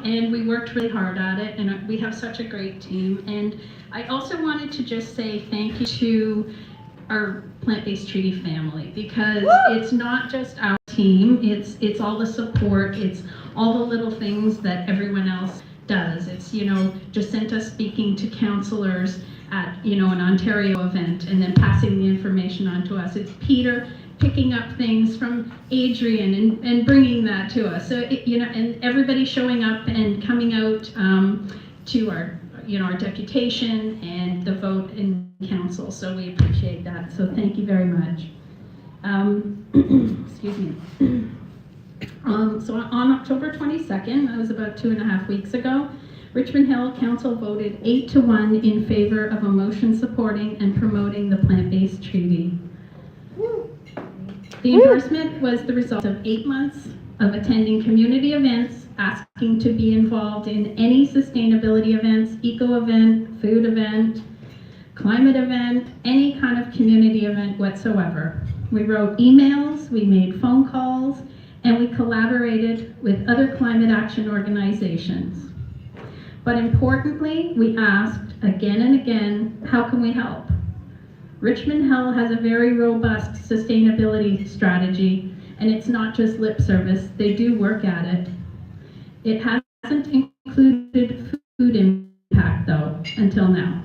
and we worked really hard at it, and we have such a great team. And I also wanted to just say thank you to our plant-based treaty family, because it's not just our team, it's all the support, it's all the little things that everyone else does. It's, Jacinta speaking to counselors at, an Ontario event and then passing the information on to us. It's Peter picking up things from Adrian and bringing that to us. So, and everybody showing up and coming out to our deputation and the vote in council. So we appreciate that. So thank you very much. Excuse me. So on October 22nd, that was about 2.5 weeks ago, Richmond Hill Council voted 8-1 in favor of a motion supporting and promoting the plant-based treaty. The endorsement was the result of 8 months of attending community events, asking to be involved in any sustainability events, eco event, food event, climate event, any kind of community event whatsoever. We wrote emails, we made phone calls, and we collaborated with other climate action organizations. But importantly, we asked again and again, how can we help? Richmond Hill has a very robust sustainability strategy, and it's not just lip service, they do work at it. It hasn't included food impact though, until now.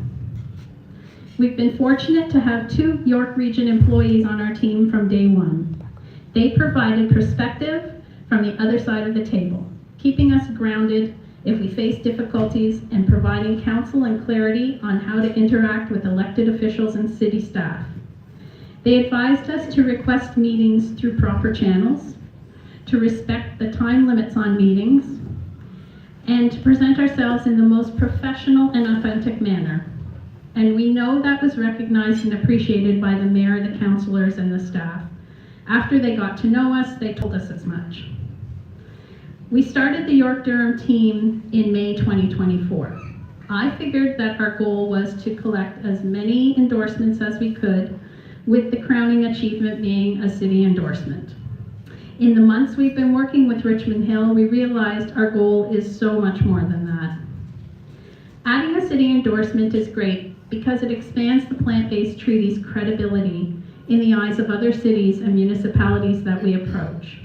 We've been fortunate to have 2 York Region employees on our team from day one. They provided perspective from the other side of the table, keeping us grounded if we face difficulties and providing counsel and clarity on how to interact with elected officials and city staff. They advised us to request meetings through proper channels, to respect the time limits on meetings, and to present ourselves in the most professional and authentic manner. And we know that was recognized and appreciated by the mayor, the councillors, and the staff. After they got to know us, they told us as much. We started the York-Durham team in May 2024. I figured that our goal was to collect as many endorsements as we could, with the crowning achievement being a city endorsement. In the months we've been working with Richmond Hill, we realized our goal is so much more than that. Adding a city endorsement is great because it expands the plant-based treaty's credibility in the eyes of other cities and municipalities that we approach.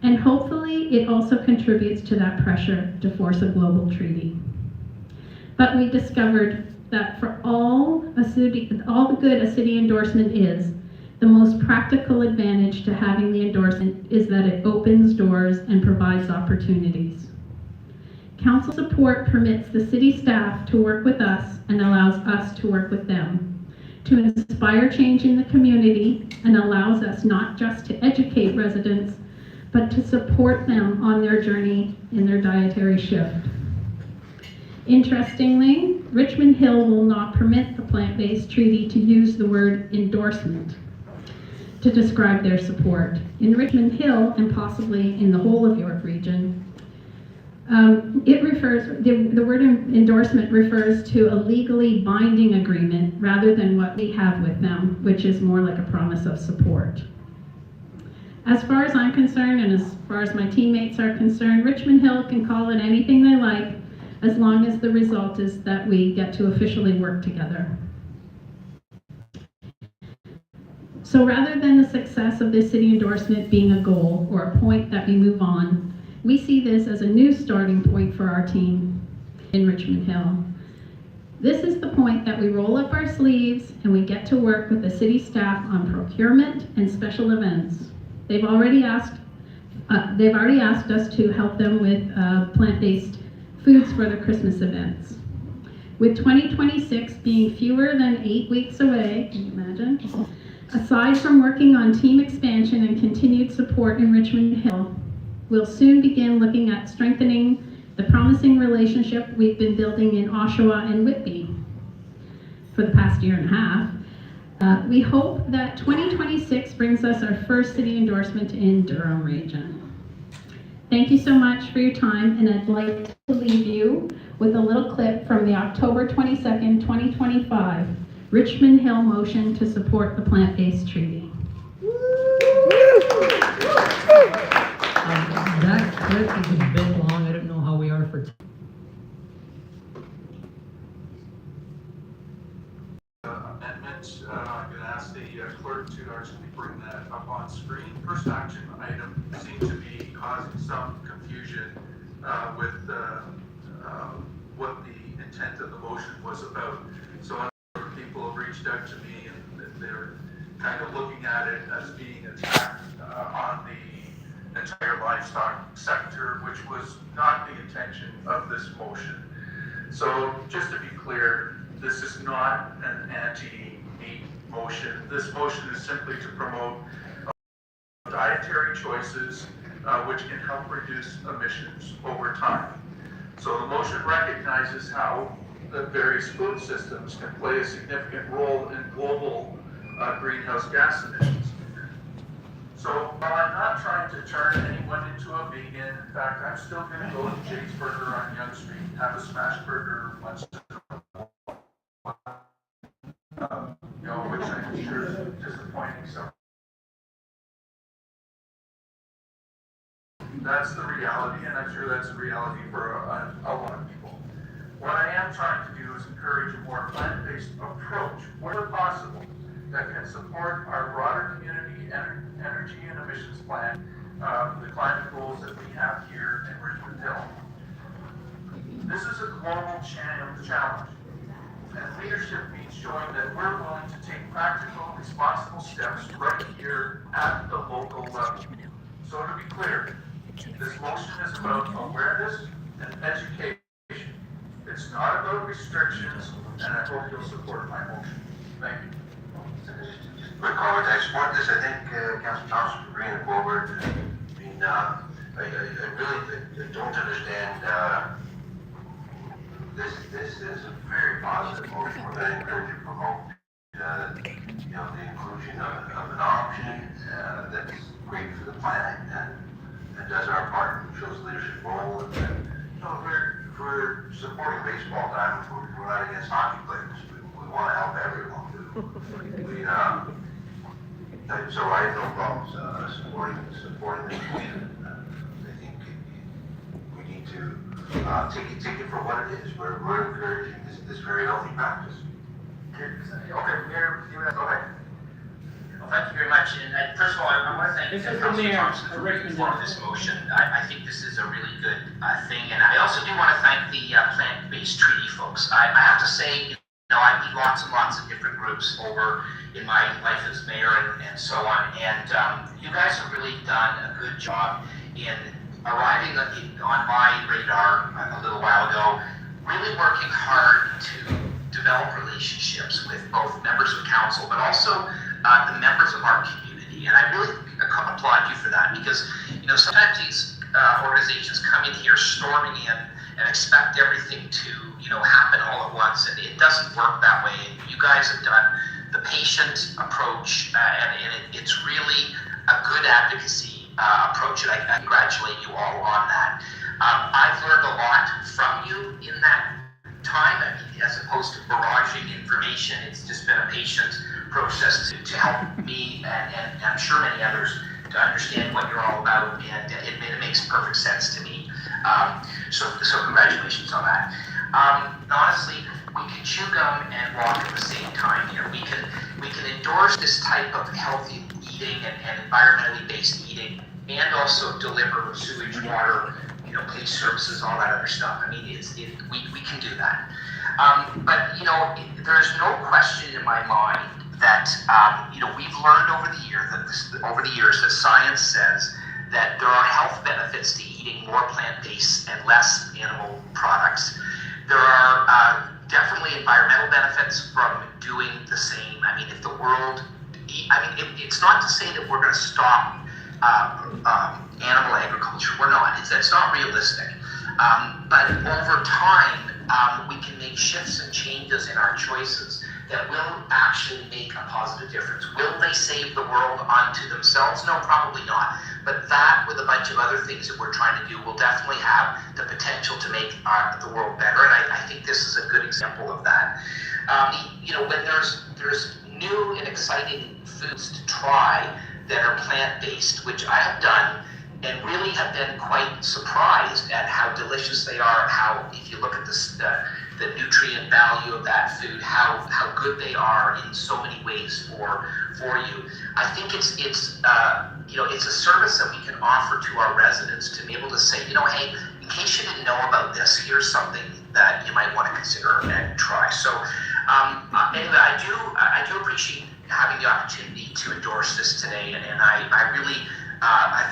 And hopefully it also contributes to that pressure to force a global treaty. But we discovered that for all the good a city endorsement is, the most practical advantage to having the endorsement is that it opens doors and provides opportunities. Council support permits the city staff to work with us and allows us to work with them, to inspire change in the community, and allows us not just to educate residents, but to support them on their journey in their dietary shift. Interestingly, Richmond Hill will not permit the plant-based treaty to use the word endorsement to describe their support. In Richmond Hill, and possibly in the whole of York Region, the word endorsement refers to a legally binding agreement rather than what we have with them, which is more like a promise of support. As far as I'm concerned, and as far as my teammates are concerned, Richmond Hill can call it anything they like, as long as the result is that we get to officially work together. So rather than the success of this city endorsement being a goal or a point that we move on, we see this as a new starting point for our team in Richmond Hill. This is the point that we roll up our sleeves and we get to work with the city staff on procurement and special events. They've already asked us to help them with plant-based foods for the Christmas events. With 2026 being fewer than 8 weeks away, can you imagine? Aside from working on team expansion and continued support in Richmond Hill, we'll soon begin looking at strengthening the promising relationship we've been building in Oshawa and Whitby for the past 1.5 years. We hope that 2026 brings us our first city endorsement in Durham Region. Thank you so much for your time, and I'd like to leave you with a little clip from the October 22nd, 2025 Richmond Hill motion to support the plant-based treaty. That clip is a bit long. I don't know how we point, I'm going to ask the clerk to actually bring that up on screen. First action item seemed to be causing some confusion with what the intent of the motion was about. So other people have reached out to me and they're kind of looking at it as being attacked on the entire livestock sector, which was not the intention of this motion. So just to be clear, this is not an anti-meat motion. This motion is simply to promote dietary choices which can help reduce emissions over time. So the motion recognizes how the various food systems can play a significant role in global greenhouse gas emissions. So while I'm not trying to turn anyone into a vegan, in fact, I'm still going to go to Jake's Burger on Yonge Street and have a smash burger once in a while, which I'm sure is disappointing some. That's the reality, and I'm sure that's the reality for a lot of people. What I am trying to do is encourage a more plant-based approach, where possible, that can support our broader community energy and emissions plan, the climate goals that we have here in Richmond Hill. This is a global challenge, and leadership means showing that we're willing to take practical, responsible steps right here at the local level. So to be clear, this motion is about awareness and education. It's not about restrictions, and I hope you'll support my motion. Thank you. Quick comment, I support this. I think Councillor Thompson for bringing it forward. I mean, I really don't understand. This is a very positive motion. We're going to encourage and promote the inclusion of an option that's great for the planet and does our part, shows leadership role. And we're supporting baseball time. We're not against hockey players. We want to help everyone. So I have no problems supporting this motion. I think we need to take it for what it is. We're encouraging this very healthy practice. Okay, Mayor, go ahead. Well, thank you very much. And first of all, I want to thank Councillor Thompson for bringing forward this motion. I think this is a really good thing. And I also do want to thank the plant-based treaty folks. I have to say, I meet lots and lots of different groups over in my life as mayor and so on. And you guys have really done a good job in arriving on my radar a little while ago, really working hard to develop relationships with both members of council, but also the members of our community. And I really applaud you for that, because sometimes these organizations come in here storming in and expect everything to happen all at once, and it doesn't work that way. And you guys have done the patient approach, and it's really a good advocacy approach, and I congratulate you all on that. I've learned a lot from you in that time. I mean, as opposed to barraging information, it's just been a patient process to help me and I'm sure many others to understand what you're all about, and it makes perfect sense to me. So congratulations on that. Honestly, we can chew gum and walk at the same time here. We can endorse this type of healthy eating and environmentally based eating, and also deliver sewage, water, police services, all that other stuff. I mean, we can do that. But there's no question in my mind that we've learned over the years that science says that there are health benefits to eating more plant-based and less animal products. There are definitely environmental benefits from doing the same. I mean, if the world, it's not to say that we're going to stop animal agriculture. We're not. It's not realistic. But over time, we can make shifts and changes in our choices that will actually make a positive difference. Will they save the world unto themselves? No, probably not. But that, with a bunch of other things that we're trying to do, will definitely have the potential to make the world better. And I think this is a good example of that. When there's new and exciting foods to try that are plant-based, which I have done and really have been quite surprised at how delicious they are, how, if you look at the nutrient value of that food, how good they are in so many ways for you. I think it's it's a service that we can offer to our residents to be able to say, hey, in case you didn't know about this, here's something that you might want to consider and try. So anyway, I do appreciate having the opportunity to endorse this today, and I really I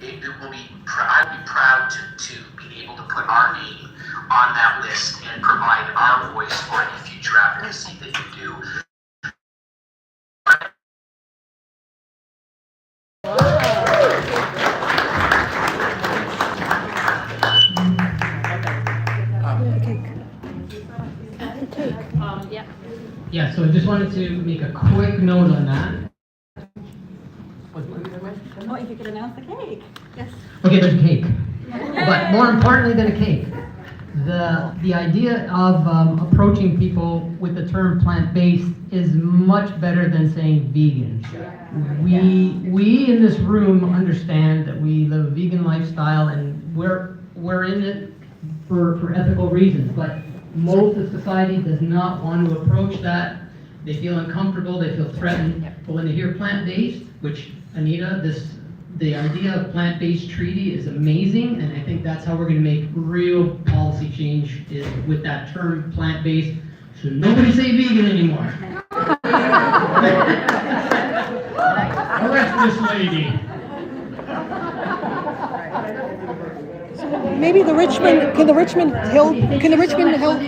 think it will be. I'd be proud to be able to put our name on that list and provide our voice for any future advocacy that you do. Yeah, so I just wanted to make a quick note on that. Oh, if you could announce the cake. Yes. Okay, there's a cake. But more importantly than a cake, the idea of approaching people with the term plant-based is much better than saying vegan. We in this room understand that we live a vegan lifestyle, and we're in it for ethical reasons, but most of society does not want to approach that. They feel uncomfortable, they feel threatened. But when they hear plant-based, which Anita, the idea of plant-based treaty is amazing, and I think that's how we're going to make real policy change, is with that term plant-based. So nobody say vegan anymore. Arrest this lady. Maybe the Richmond Hill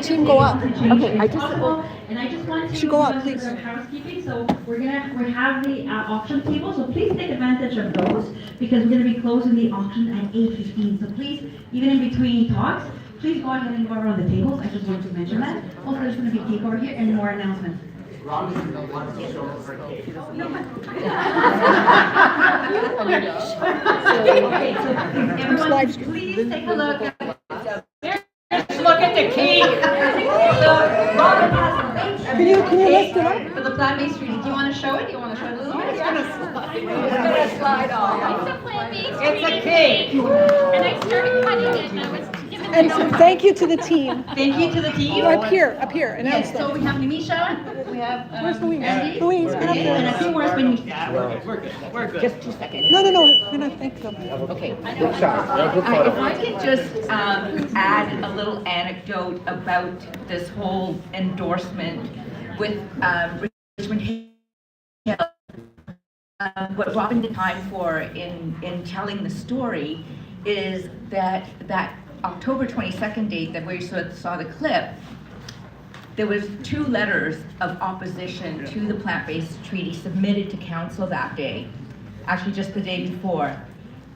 team go up? Okay, And I just want to Should go up, please. with our housekeeping, so we have the auction table, so please take advantage of those, because we're gonna be closing the auction at 8:15. So please, even in between talks, please go ahead and go around the tables. I just wanted to mention that. Also, there's gonna be cake over here and more announcements. Okay, so everyone, please take a look. Look at the cake. So Robin has Can you lift it up? for the plant-based treaty. Do you want to show it? Do you want to show it a little bit? It's gonna slide off. It's a plant-based It's a treaty cake. And I started cutting it and I was given And so thank you to the team. Thank you to the team. Up here, announce Yes, so them. we have Nimisha, we have Where's Louise? Andy, Louise, get up and a there. few more spinning. We're good. Just 2 seconds. No, we're gonna thank them. Okay. If I could just add a little anecdote about this whole endorsement with Richmond Hill. What Robin did time for in telling the story is that October 22nd date that we saw the clip, there was 2 letters of opposition to the plant-based treaty submitted to council that day, actually just the day before.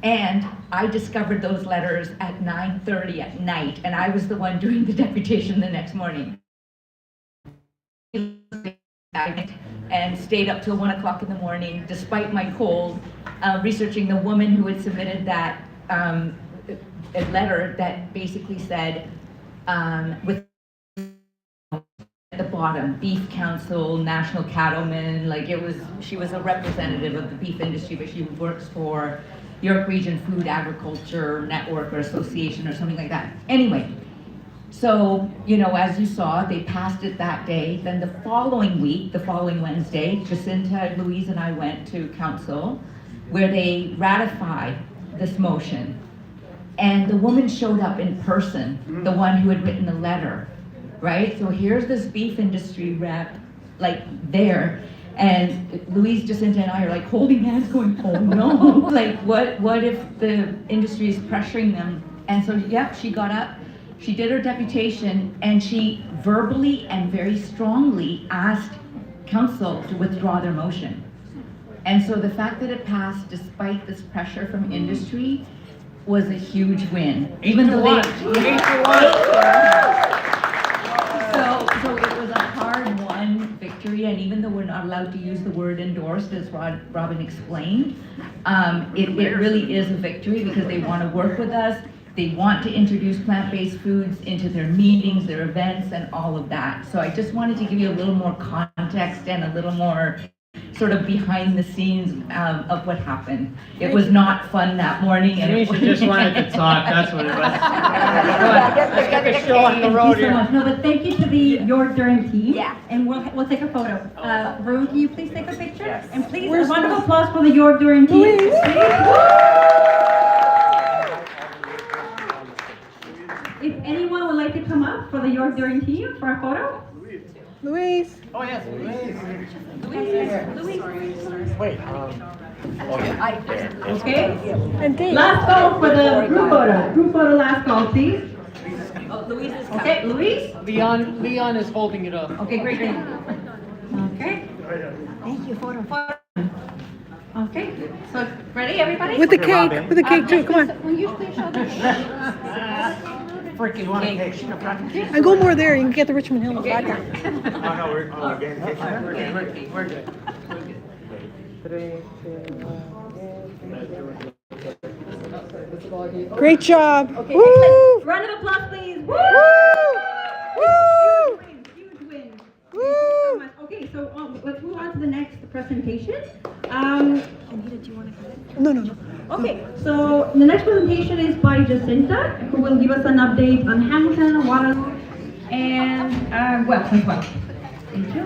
And I discovered those letters at 9:30 at night, and I was the one doing the deputation the next morning. And stayed up till 1 o'clock in the morning, despite my cold, researching the woman who had submitted that a letter that basically said, with at the bottom, Beef Council, National Cattlemen, she was a representative of the beef industry, but she works for York Region Food Agriculture Network or Association or something like that. Anyway, so, as you saw, they passed it that day. Then the following week, the following Wednesday, Jacinta, Louise, and I went to council where they ratified this motion. And the woman showed up in person, the one who had written the letter, right? So here's this beef industry rep, there. And Louise, Jacinta, and I are holding hands going, oh no, what if the industry is pressuring them? And so, she got up, she did her deputation, and she verbally and very strongly asked council to withdraw their motion. And so the fact that it passed despite this pressure from industry was a huge win. Even though So it was a hard-won victory, and even though we're not allowed to use the word endorsed, as Robin explained, it really is a victory because they want to work with us. They want to introduce plant-based foods into their meetings, their events, and all of that. So I just wanted to give you a little more context and a little more sort of behind the scenes of what happened. It was not fun that morning, and Denise just wanted to talk, that's what it was. Let's get the show on the road Thank you so here. much. No, but thank you to the York Durham team. Yeah. And we'll take a photo. Varun, can you please take a picture? Yes. And please, Where's a round of Louise? applause for the York Durham team. Louise. If anyone would like to come up for the York Durham team for a photo? Louise. Oh, yes, Louise. Okay. And Dave. Last call for the group photo. Group photo last call, please. Oh, Louise is Okay, Louise? Leon is holding it up. Okay, great. Okay. Thank you, photo. Okay, so ready, everybody? With the cake, with the cake too, come on. Will you please show them? Freaking want a cake. And go more there, you can get the Richmond Hill in the background. Oh, no, we're getting cake. We're good. Great job. Okay, Woo! excellent. Round of applause, please. Woo! Woo! Huge win. Thank you so Woo! much. Okay, so let's move on to the next presentation. Anita, do you want to come in? No. Okay, so the next presentation is by Jacinta, who will give us an update on Hamilton, Waterloo, and Guelph as well. Thank you.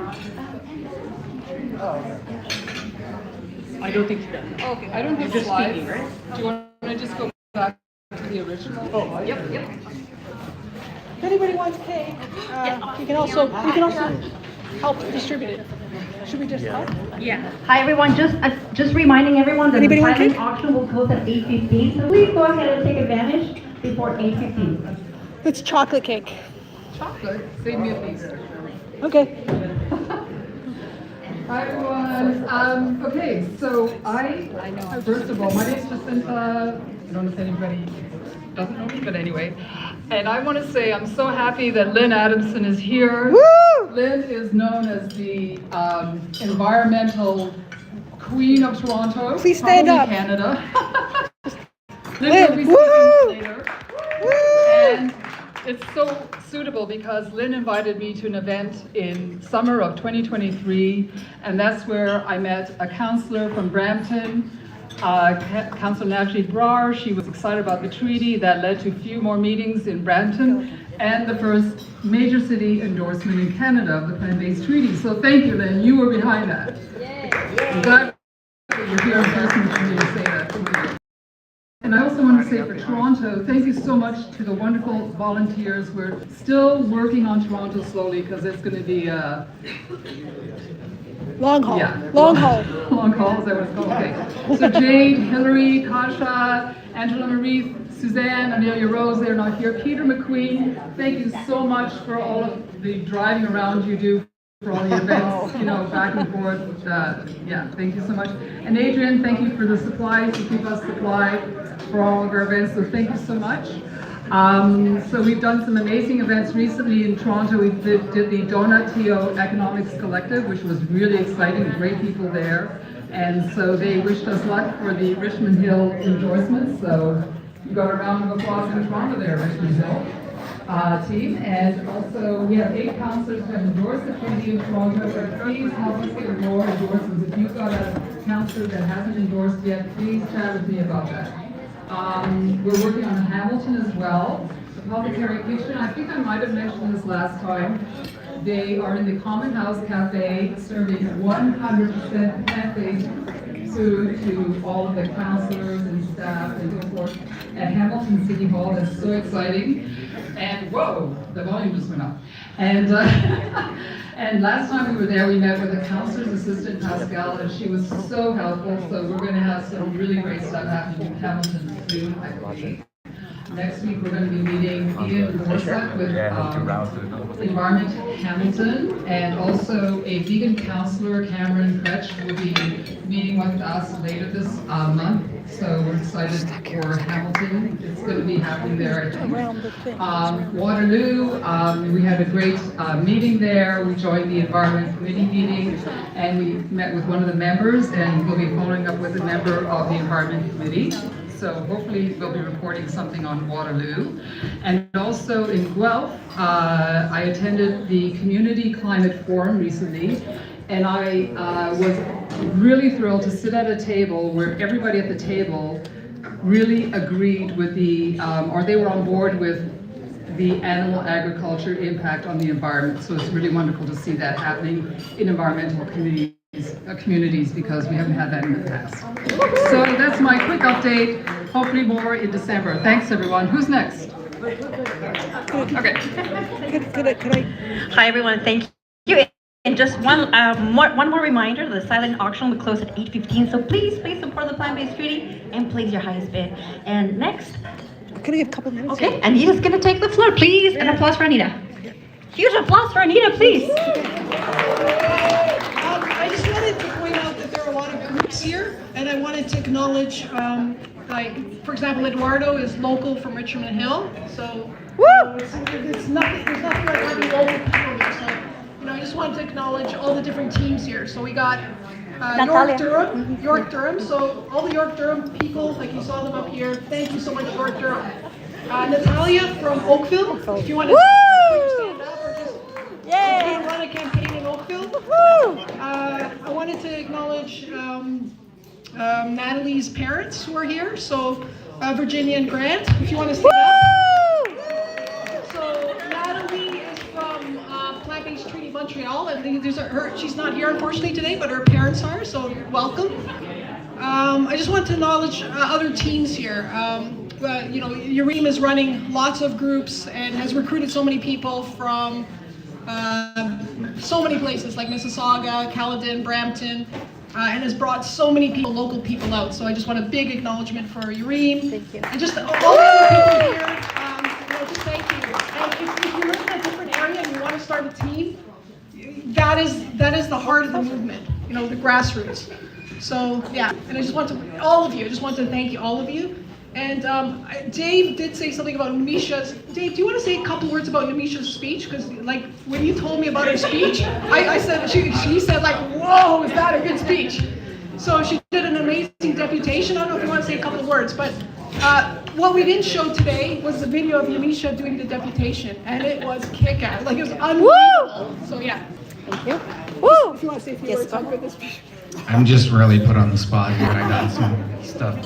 I don't think she does. Okay, I don't have Just slides. speaking, right? Do you want to just go back to the original? Oh, Yep. If anybody wants cake, we can also help distribute it. Should we just help? Hi everyone, just reminding everyone that Anybody the want silent cake? auction will close at 8:15, so please go ahead and take advantage before 8:15. It's chocolate cake. Chocolate, save me a piece. Okay. Hi everyone. Okay, so first of all, my name is Jacinta. I don't know if anybody doesn't know me, but anyway. And I want to say I'm so happy that Lynn Adamson is here. Woo! Lynn is known as the environmental queen of Toronto. Please stand probably up. Canada. Lynn Lynn, will be woo! speaking later. Woo! And it's so suitable because Lynn invited me to an event in summer of 2023, and that's where I met a counselor from Brampton, Councillor Najee Brar. She was excited about the treaty that led to a few more meetings in Brampton, and the first major city endorsement in Canada of the plant-based treaty. So thank you, Lynn. You were behind that. I'm glad that you're here in person for me to say that. Thank you. And I also want to say for Toronto, thank you so much to the wonderful volunteers. We're still working on Toronto slowly because it's going to be Long haul. yeah. Long haul. Long haul, is that what it's called? Okay. So Jade, Hillary, Kasha, Angela Marie, Suzanne, Amelia Rose, they're not here. Peter McQueen, thank you so much for all of the driving around you do for all the events, back and forth. Yeah, thank you so much. And Adrian, thank you for the supplies, to keep us supplied for all of our events, so thank you so much. So we've done some amazing events recently in Toronto. We did the Donatio Economics Collective, which was really exciting, great people there. And so they wished us luck for the Richmond Hill endorsements. So you got a round of applause in Toronto there, Richmond Hill team. And also we have 8 councillors who have endorsed the treaty in Toronto. But please help us get more endorsements. If you've got a councillor that hasn't endorsed yet, please chat with me about that. We're working on Hamilton as well. The public hearing kitchen, I think I might have mentioned this last time. They are in the Common House Cafe serving 100% plant-based food to all of the councillors and staff and so forth at Hamilton City Hall. That's so exciting. And whoa, the volume just went up. And and last time we were there, we met with the councillor's assistant, Pascal, and she was so helpful. So we're going to have some really great stuff happening in Hamilton soon, I believe. Next week, we're going to be meeting Ian Borsak with Environment Hamilton, and also a vegan counselor, Cameron Kretsch, will be meeting with us later this month. So we're excited for Hamilton. It's going to be happening there, I think. Waterloo, we had a great meeting there. We joined the Environment Committee meeting, and we met with one of the members, and we'll be following up with a member of the Environment Committee. So hopefully we'll be reporting something on Waterloo. And also in Guelph, I attended the Community Climate Forum recently. And I was really thrilled to sit at a table where everybody at the table really agreed with or they were on board with the animal agriculture impact on the environment. So it's really wonderful to see that happening in environmental communities because we haven't had that in the past. So that's my quick update. Hopefully more in December. Thanks everyone. Who's next? Okay. Could I? Hi, everyone. Thank you. And just one more reminder: the silent auction will close at 8:15. So please support the plant-based treaty and place your highest bid. And next, Can I have a couple minutes? okay, Anita's gonna take the floor, please. An applause for Anita. Huge applause for Anita, please. I just wanted to point out that there are a lot of groups here, and I wanted to acknowledge, like, for example, Eduardo is local from Richmond Hill, so it's nothing. There's nothing like having local people here. So, I just wanted to acknowledge all the different teams here. So we got York Durham. So all the York Durham people, like you saw them up here. Thank you so much, York Durham. Natalia from Oakville. If you want to stand up or just run a campaign in Oakville. I wanted to acknowledge Natalie's parents who are here. So Virginia and Grant, if you want to stand up. So Natalie is from Plant-Based Treaty Montreal. I think she's not here unfortunately today, but her parents are. So welcome. I just want to acknowledge other teams here. Urim is running lots of groups and has recruited so many people from so many places like Mississauga, Caledon, Brampton, and has brought so many people, local people out. So I just want a big acknowledgement for Urim. Thank you. And just all the other people here, just thank you. And if you live in a different area and you want to start a team, that is the heart of the movement, the grassroots. So yeah, and I just want to thank you, all of you. And Dave did say something about Numisha's. Dave, do you want to say a couple words about Numisha's speech? Because when you told me about her speech, I said, she said whoa, is that a good speech? So she did an amazing deputation. I don't know if you want to say a couple of words, but what we didn't show today was the video of Numisha doing the deputation, and it was kick-ass. It was unbelievable. So yeah. Thank you. Woo! If you want to say a few words about this speech. I'm just really put on the spot here. I got some stuff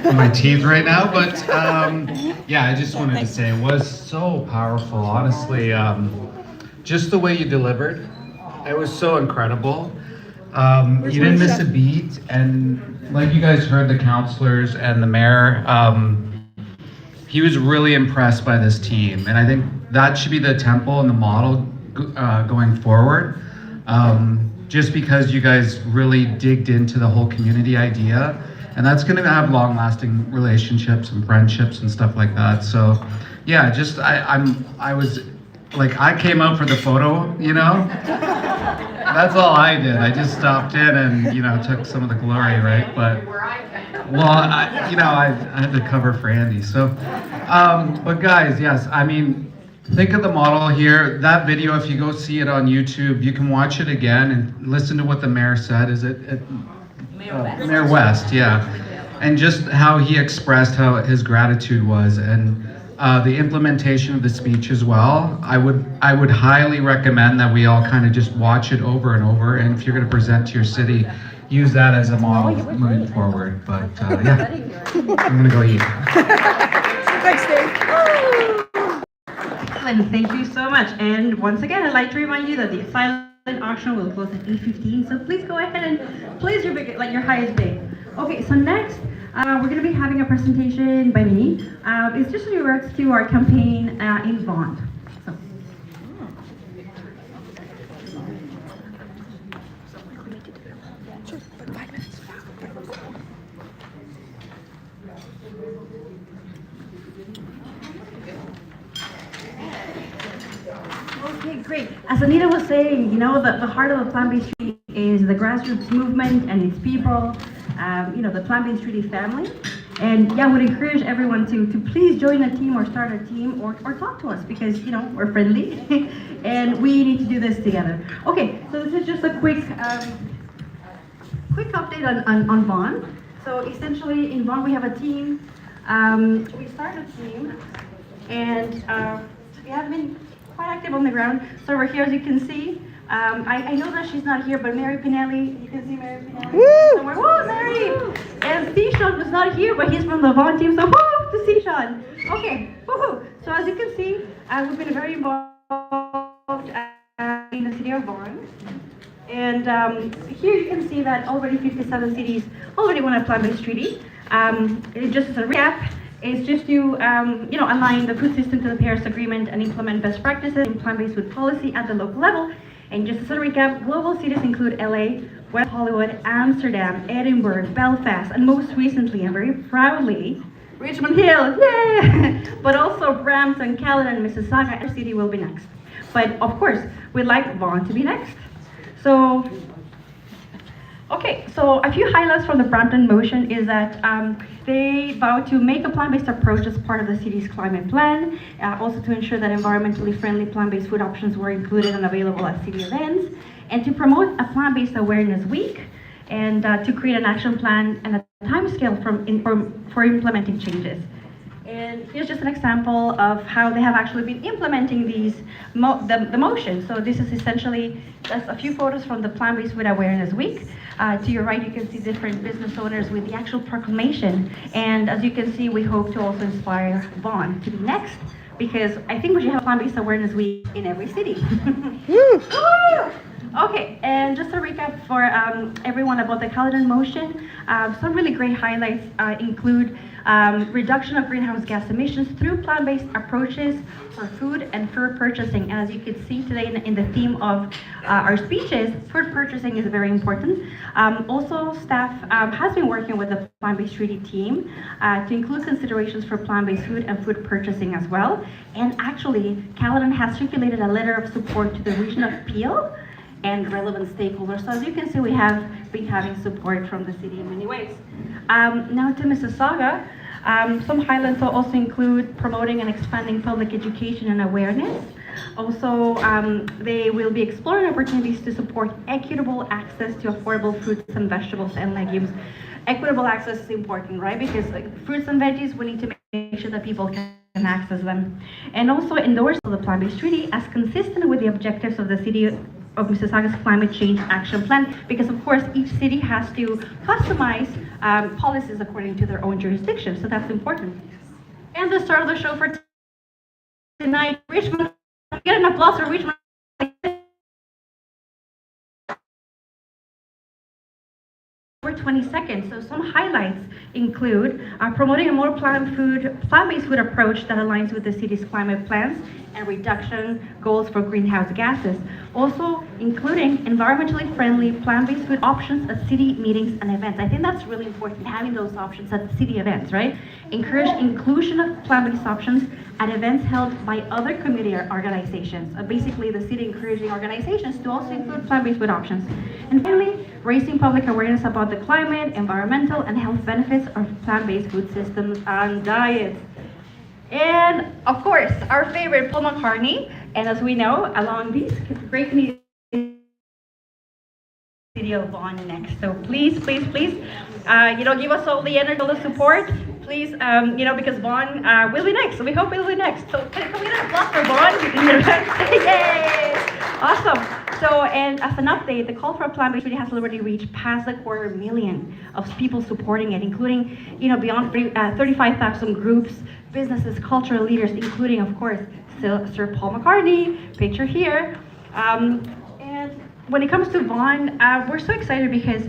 in my teeth right now, but I just wanted to say it was so powerful, honestly. Just the way you delivered, it was so incredible. You didn't miss a beat, and like you guys heard the counselors and the mayor, he was really impressed by this team, and I think that should be the tempo and the model going forward. Just because you guys really digged into the whole community idea, and that's going to have long-lasting relationships and friendships and stuff like that. So, yeah, just I was like, I came out for the photo, That's all I did. I just stopped in and took some of the glory, right? But I had to cover for Andy. So, but guys, yes, think of the model here. That video, if you go see it on YouTube, you can watch it again and listen to what the mayor said. Is it Mayor West? Yeah. And just how he expressed how his gratitude was, and the implementation of the speech as well. I would highly recommend that we all kind of just watch it over and over. And if you're going to present to your city, use that as a model moving forward. But yeah, I'm going to go eat. Thanks, Dave. Excellent, thank you so much. And once again, I'd like to remind you that the silent auction will close at 8:15. So please go ahead and place your highest bid. Okay, so next, we're going to be having a presentation by me. It's just in regards to our campaign in Vaughan. So. Okay, great. As Anita was saying, the heart of the plant-based treaty is the grassroots movement and its people, the plant-based treaty family. And yeah, I would encourage everyone to please join a team or start a team or talk to us because, we're friendly and we need to do this together. Okay, so this is just a quick update on Vaughan. So essentially in Vaughan we have a team. We started a team and we have been quite active on the ground. So over here, as you can see, I know that she's not here, but Mary Pinelli, you can see Mary Pinelli somewhere. Woo, Mary! And Sean was not here, but he's from the Vaughan team, so woo to see Sean. Okay, woohoo! So as you can see, we've been very involved in the city of Vaughan. And here you can see that already 57 cities already want a plant-based treaty. Just as a recap, it's just to align the food system to the Paris Agreement and implement best practices in plant-based food policy at the local level. And just as a recap, global cities include LA, West Hollywood, Amsterdam, Edinburgh, Belfast, and most recently and very proudly, Richmond Hill, yay! But also Brampton, Caledon, and Mississauga. Our city will be next. But of course, we'd like Vaughan to be next. So, okay, so a few highlights from the Brampton motion is that they vowed to make a plant-based approach as part of the city's climate plan, also to ensure that environmentally friendly plant-based food options were included and available at city events, and to promote a plant-based awareness week, and to create an action plan and a timescale for implementing changes. And here's just an example of how they have actually been implementing these the motion. So this is essentially just a few photos from the Plant-Based Food Awareness Week. To your right, you can see different business owners with the actual proclamation. And as you can see, we hope to also inspire Vaughan to be next, because I think we should have Plant-Based Awareness Week in every city. Okay, and just a recap for everyone about the Caledon motion. Some really great highlights include reduction of greenhouse gas emissions through plant-based approaches for food and fur purchasing. And as you can see today in the theme of our speeches, food purchasing is very important. Also, staff has been working with the Plant-Based Treaty team to include considerations for plant-based food and food purchasing as well. And actually, Caledon has circulated a letter of support to the region of Peel and relevant stakeholders. So as you can see, we have been having support from the city in many ways. Now to Mississauga. Some highlights will also include promoting and expanding public education and awareness. Also, they will be exploring opportunities to support equitable access to affordable fruits and vegetables and legumes. Equitable access is important, right? Because fruits and veggies, we need to make sure that people can access them. And also endorse the Plant-Based Treaty as consistent with the objectives of the city of Mississauga's Climate Change Action Plan, because of course each city has to customize policies according to their own jurisdiction, so that's important. And the star of the show for tonight, Richmond. Get an applause for Richmond. 20 seconds. So some highlights include promoting a more plant-based food approach that aligns with the city's climate plans and reduction goals for greenhouse gases. Also including environmentally friendly plant-based food options at city meetings and events. I think that's really important, having those options at city events, right? Encourage inclusion of plant-based options at events held by other community organizations. Basically, the city encouraging organizations to also include plant-based food options. And finally, raising public awareness about the climate, environmental, and health benefits of plant-based food systems and diets. And of course, our favorite, Paul McCartney. And as we know, along these great communities, city of Vaughan next. So please, please, please, give us all the energy, all the support. Please, because Vaughan will be next. So we hope we'll be next. So can we get an applause for Vaughan? Yay! Awesome. So, and as an update, the call for a plant-based treaty has already reached past 250,000 of people supporting it, including, beyond 35,000 groups, businesses, cultural leaders, including, of course, Sir Paul McCartney, picture here. And when it comes to Vaughan, we're so excited because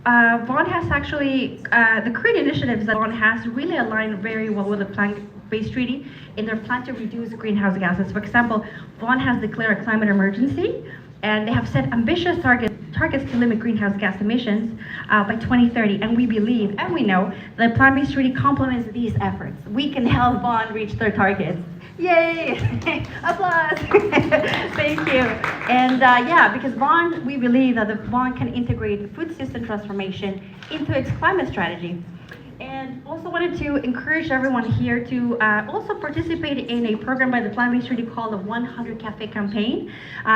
Vaughan has actually, the current initiatives that Vaughan has really aligned very well with the plant-based treaty in their plan to reduce greenhouse gases. For example, Vaughan has declared a climate emergency, and they have set ambitious targets to limit greenhouse gas emissions by 2030. And we believe, and we know, that the plant-based treaty complements these efforts. We can help Vaughan reach their targets. Yay! Applause! Thank you. And because Vaughan, we believe that the Vaughan can integrate food system transformation into its climate strategy. And also wanted to encourage everyone here to also participate in a program by the Plant-Based Treaty called the 100 Cafe Campaign.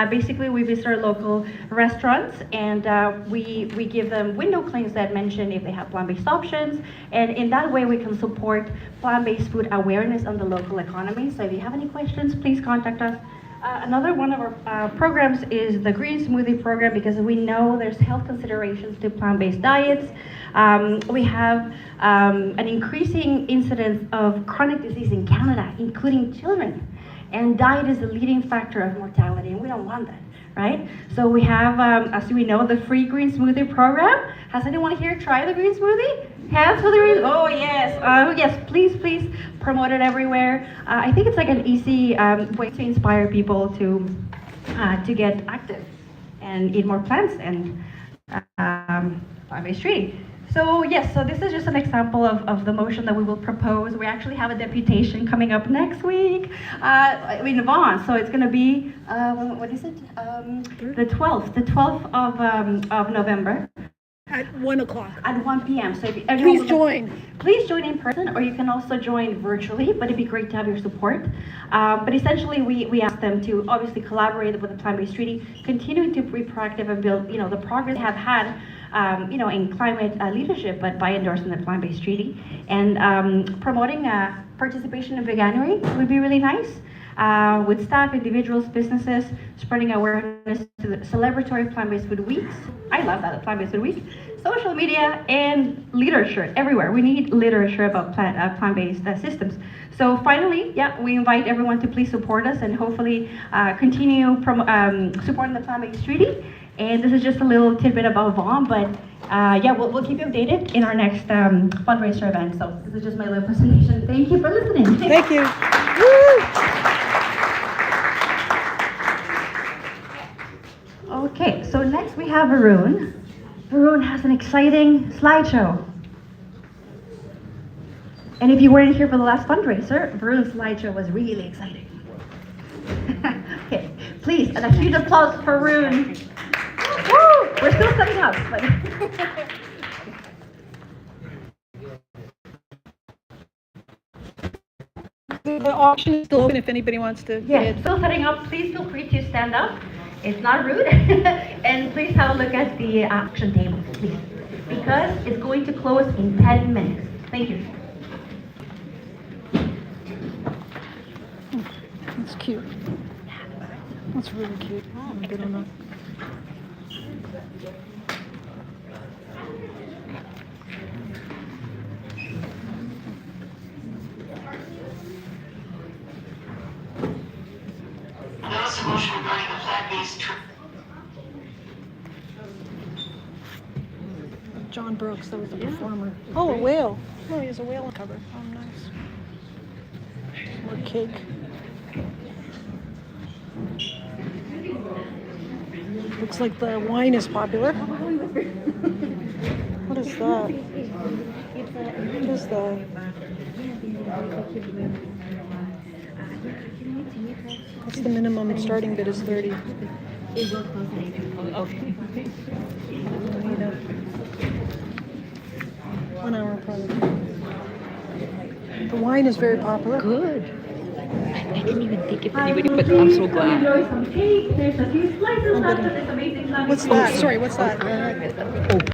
Basically, we visit our local restaurants and we give them window clings that mention if they have plant-based options. And in that way, we can support plant-based food awareness on the local economy. So if you have any questions, please contact us. Another one of our programs is the green smoothie program, because we know there's health considerations to plant-based diets. We have an increasing incidence of chronic disease in Canada, including children. And diet is the leading factor of mortality, and we don't want that, right? So we have, as we know, the free green smoothie program. Has anyone here tried the green smoothie? Hands for the green, oh yes, yes, please promote it everywhere. I think it's like an easy way to inspire people to get active and eat more plants and plant-based treating. So yes, so this is just an example of the motion that we will propose. We actually have a deputation coming up next week in Vaughan. So it's going to be, what is it? The 12th of November. At 1 o'clock. At 1 p.m. So if Please join. Please join in person, or you can also join virtually, but it'd be great to have your support. But essentially, we ask them to obviously collaborate with the plant-based treaty, continue to be proactive and build, the progress they have had, in climate leadership, but by endorsing the plant-based treaty. And promoting participation in veganuary would be really nice. With staff, individuals, businesses, spreading awareness to the celebratory plant-based food weeks. I love that, the plant-based food week. Social media and literature everywhere. We need literature about plant-based systems. So finally, we invite everyone to please support us and hopefully continue supporting the plant-based treaty. And this is just a little tidbit about Vaughan, but we'll keep you updated in our next fundraiser event. So this is just my little presentation. Thank you for listening. Thank you. Okay, so next we have Varun. Varun has an exciting slideshow. And if you weren't here for the last fundraiser, Varun's slideshow was really exciting. Okay, please, and a huge applause for Varun. Woo! We're still setting up, but... The auction is still open if anybody wants to Yes, bid. still setting up. Please feel free to stand up. It's not rude. And please have a look at the auction table, please. Because it's going to close in 10 minutes. Thank you. That's cute. That's really cute. I don't know. John Brooks, that was the performer. Oh, a whale. Oh, he has a whale on cover. Oh, nice. More cake. Looks like the wine is popular. What is that? What is that? What's the minimum starting bid is 30. Okay. 1 hour probably. The wine is very popular. Good. I didn't even think of anybody, but I'm so glad. Enjoy some cake. There's a few slices left of this amazing What's that? Sorry, what's that?